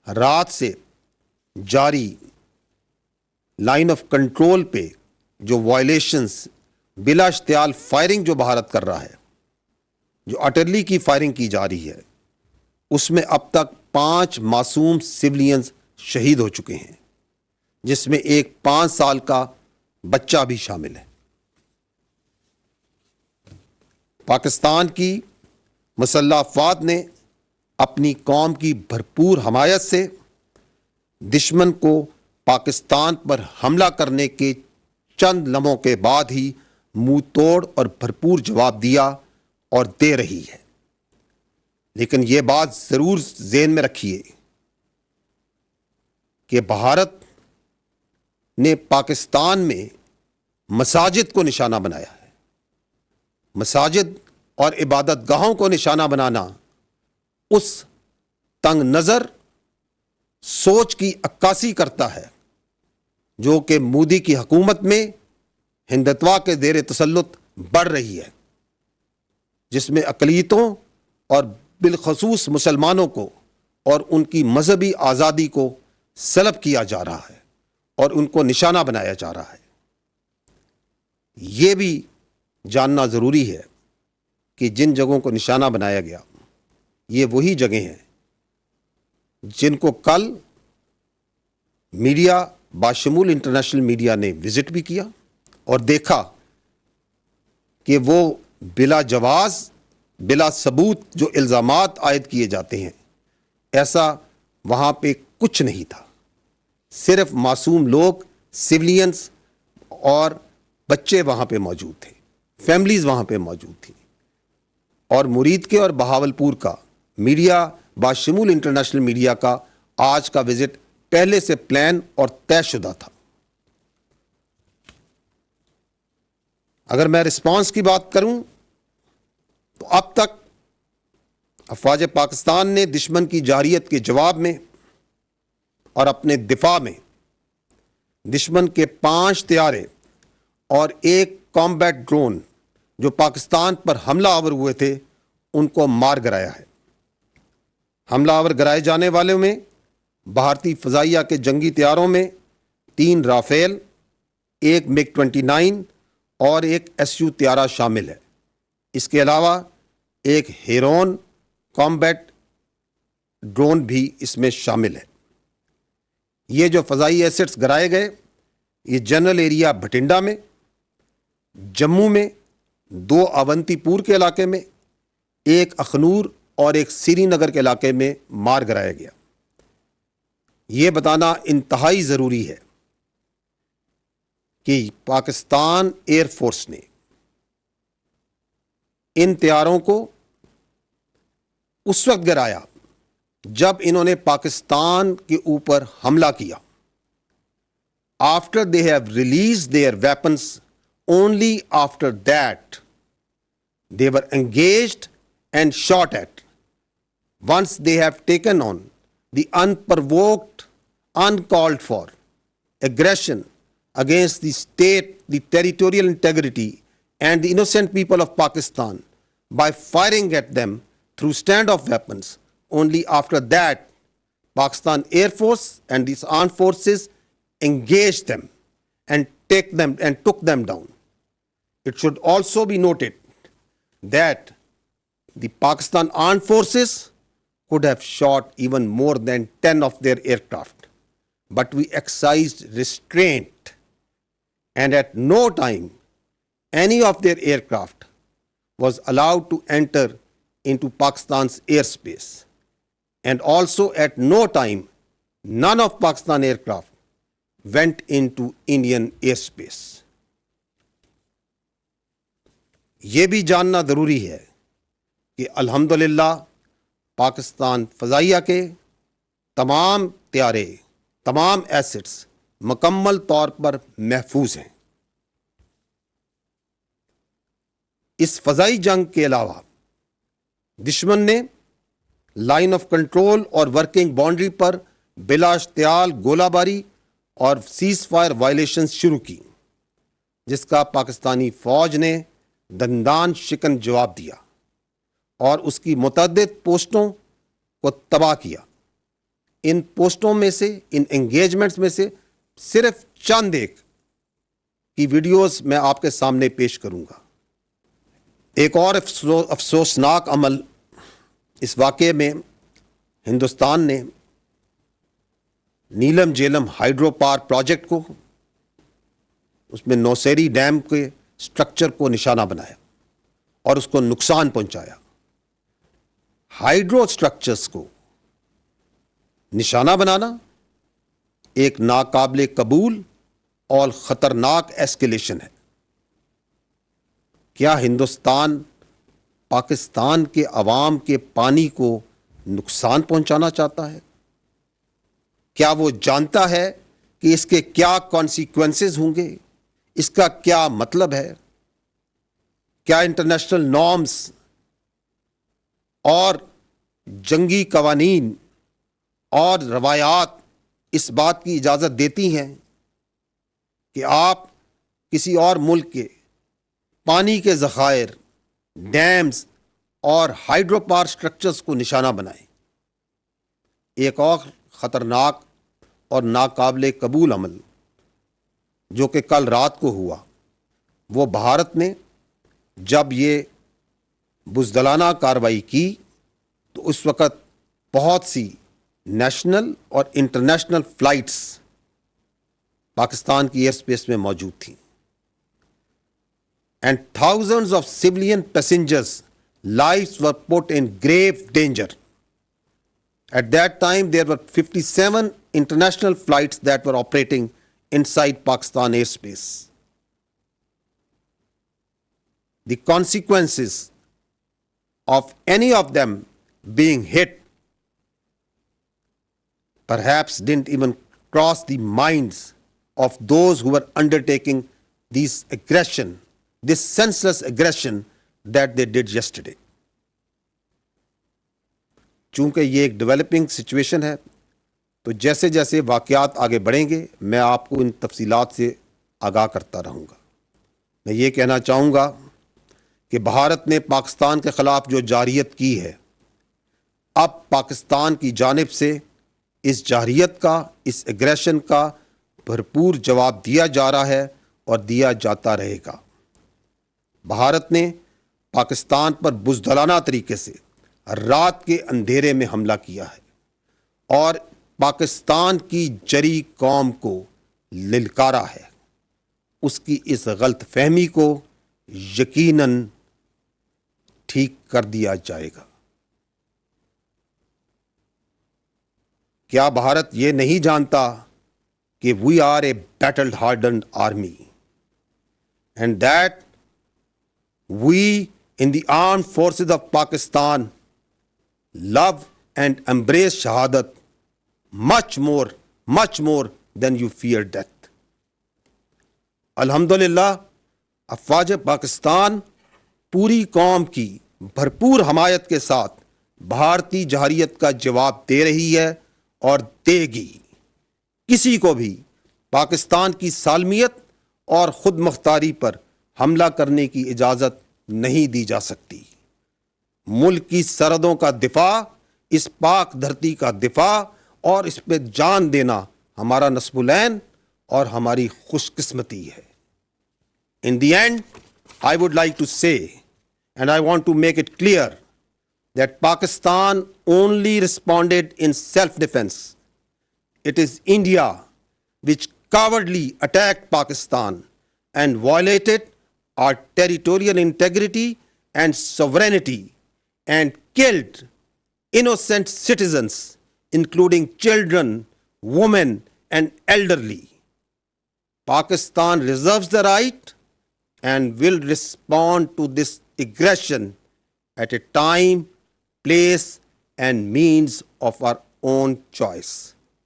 رات سے جاری لائن آف کنٹرول پہ جو وائلیشنز بلا اشتعال فائرنگ جو بھارت کر رہا ہے، جو اٹرلی کی فائرنگ کی جا رہی ہے، اس میں اب تک 5 معصوم سولینز شہید ہو چکے ہیں، جس میں ایک 5 سال کا بچہ بھی شامل ہے۔ پاکستان کی مسلح افواج نے اپنی قوم کی بھرپور حمایت سے دشمن کو پاکستان پر حملہ کرنے کے چند لمحوں کے بعد ہی منہ توڑ اور بھرپور جواب دیا اور دے رہی ہے۔ لیکن یہ بات ضرور ذہن میں رکھیے کہ بھارت نے پاکستان میں مساجد کو نشانہ بنایا ہے۔ مساجد اور عبادت گاہوں کو نشانہ بنانا اس تنگ نظر سوچ کی عکاسی کرتا ہے جو کہ مودی کی حکومت میں ہندتوا کے زیر تسلط بڑھ رہی ہے، جس میں اقلیتوں اور بالخصوص مسلمانوں کو اور ان کی مذہبی آزادی کو سلب کیا جا رہا ہے اور ان کو نشانہ بنایا جا رہا ہے۔ یہ بھی جاننا ضروری ہے کہ جن جگہوں کو نشانہ بنایا گیا یہ وہی جگہیں ہیں جن کو کل میڈیا باشمول انٹرنیشنل میڈیا نے وزٹ بھی کیا اور دیکھا کہ وہ بلا جواز بلا ثبوت جو الزامات عائد کیے جاتے ہیں، ایسا وہاں پہ کچھ نہیں تھا۔ صرف معصوم لوگ، سولینز اور بچے وہاں پہ موجود تھے، فیملیز وہاں پہ موجود تھیں۔ اور مرید کے اور بہاولپور کا میڈیا باشمول انٹرنیشنل میڈیا کا آج کا وزٹ پہلے سے پلان اور طے شدہ تھا۔ اگر میں رسپانس کی بات کروں تو اب تک افواج پاکستان نے دشمن کی جارحیت کے جواب میں اور اپنے دفاع میں دشمن کے 5 طیارے اور 1 کامبیٹ ڈرون جو پاکستان پر حملہ آور ہوئے تھے ان کو مار گرایا ہے۔ حملہ آور گرائے جانے والوں میں بھارتی فضائیہ کے جنگی طیاروں میں 3 رافیل، 1 MiG 29 اور 1 SU طیارہ شامل ہے۔ اس کے علاوہ 1 ہیرون کامبیٹ ڈرون بھی اس میں شامل ہے۔ یہ جو فضائی ایسٹس گرائے گئے یہ جنرل ایریا بھٹنڈا میں، جموں میں 2 اونتی پور کے علاقے میں، 1 اخنور اور 1 سری نگر کے علاقے میں مار گرایا گیا۔ یہ بتانا انتہائی ضروری ہے کہ پاکستان ایئر فورس نے ان طیاروں کو اس وقت گرایا جب انہوں نے پاکستان کے اوپر حملہ کیا۔ After they have released their weapons, only after that they were engaged and shot at. Once they have taken on the unprovoked, uncalled for aggression against the state, the territorial integrity and the innocent people of Pakistan by firing at them through standoff weapons, only after that Pakistan Air Force and these armed forces engaged them and took them down. It should also be noted that the Pakistan armed forces could have shot even more than 10 of their aircraft, but we exercised restraint, and at no time any of their aircraft was allowed to enter into Pakistan's airspace, and also at no time none of Pakistan aircraft went into Indian airspace. یہ بھی جاننا ضروری ہے کہ الحمدللہ پاکستان فضائیہ کے تمام طیارے، تمام ایسٹس مکمل طور پر محفوظ ہیں۔ اس فضائی جنگ کے علاوہ دشمن نے لائن آف کنٹرول اور ورکنگ باؤنڈری پر بلا اشتعال گولہ باری اور سیز فائر وائلیشن شروع کی، جس کا پاکستانی فوج نے دندان شکن جواب دیا اور اس کی متعدد پوسٹوں کو تباہ کیا۔ ان پوسٹوں میں سے, ان انگیجمنٹس میں سے صرف چند ایک کی ویڈیوز میں آپ کے سامنے پیش کروں گا. ایک اور افسوسناک عمل اس واقعے میں, ہندوستان نے نیلم جیلم ہائیڈرو پاور پروجیکٹ کو, اس میں نوسیری ڈیم کے سٹرکچر کو نشانہ بنایا اور اس کو نقصان پہنچایا. ہائیڈرو سٹرکچرز کو نشانہ بنانا ایک ناقابل قبول اور خطرناک ایسکیلیشن ہے. کیا ہندوستان پاکستان کے عوام کے پانی کو نقصان پہنچانا چاہتا ہے؟ کیا وہ جانتا ہے کہ اس کے کیا کانسیکوینسز ہوں گے؟ اس کا کیا مطلب ہے؟ کیا انٹرنیشنل نارمز اور جنگی قوانین اور روایات اس بات کی اجازت دیتی ہیں کہ آپ کسی اور ملک کے پانی کے ذخائر، ڈیمز اور ہائیڈرو پاور سٹرکچرز کو نشانہ بنائیں؟ ایک اور خطرناک اور ناقابل قبول عمل جو کہ کل رات کو ہوا، وہ بھارت نے جب یہ بزدلانہ کارروائی کی تو اس وقت بہت سی نیشنل اور انٹرنیشنل فلائٹس پاکستان کی ایئر اسپیس میں موجود تھیں. And thousands of civilian passengers' lives were put in grave danger. At that time, there were 57 international flights that were operating inside Pakistan airspace. The consequences of any of them being hit perhaps didn't even cross the minds of those who were undertaking this aggression, this senseless aggression that they did yesterday. چونکہ یہ ایک developing situation ہے تو جیسے جیسے واقعات آگے بڑھیں گے میں آپ کو ان تفصیلات سے آگاہ کرتا رہوں گا. میں یہ کہنا چاہوں گا کہ بھارت نے پاکستان کے خلاف جو جارحیت کی ہے، اب پاکستان کی جانب سے اس جارحیت کا، اس ایگریشن کا بھرپور جواب دیا جا رہا ہے اور دیا جاتا رہے گا. بھارت نے پاکستان پر بزدلانہ طریقے سے رات کے اندھیرے میں حملہ کیا ہے اور پاکستان کی جری قوم کو للکارا ہے. اس کی اس غلط فہمی کو یقیناً ٹھیک کر دیا جائے گا. کیا بھارت یہ نہیں جانتا کہ we are a battle hardened army and that we in the armed forces of Pakistan love and embrace شہادت much more than you fear death. الحمدللہ افواج پاکستان پوری قوم کی بھرپور حمایت کے ساتھ بھارتی جارحیت کا جواب دے رہی ہے اور دے گی. کسی کو بھی پاکستان کی سالمیت اور خود مختاری پر حملہ کرنے کی اجازت نہیں دی جا سکتی. ملک کی سرحدوں کا دفاع، اس پاک دھرتی کا دفاع اور اس پہ جان دینا ہمارا نصب العین اور ہماری خوش قسمتی ہے. In the end, I would like to say, and I want to make it clear, that Pakistan only responded in self-defense. It is India which cowardly attacked Pakistan and violated our territorial integrity and sovereignty and killed innocent citizens, including children, women, and elderly. Pakistan reserves the right and will respond to this aggression at a time, place, and means of our own choice.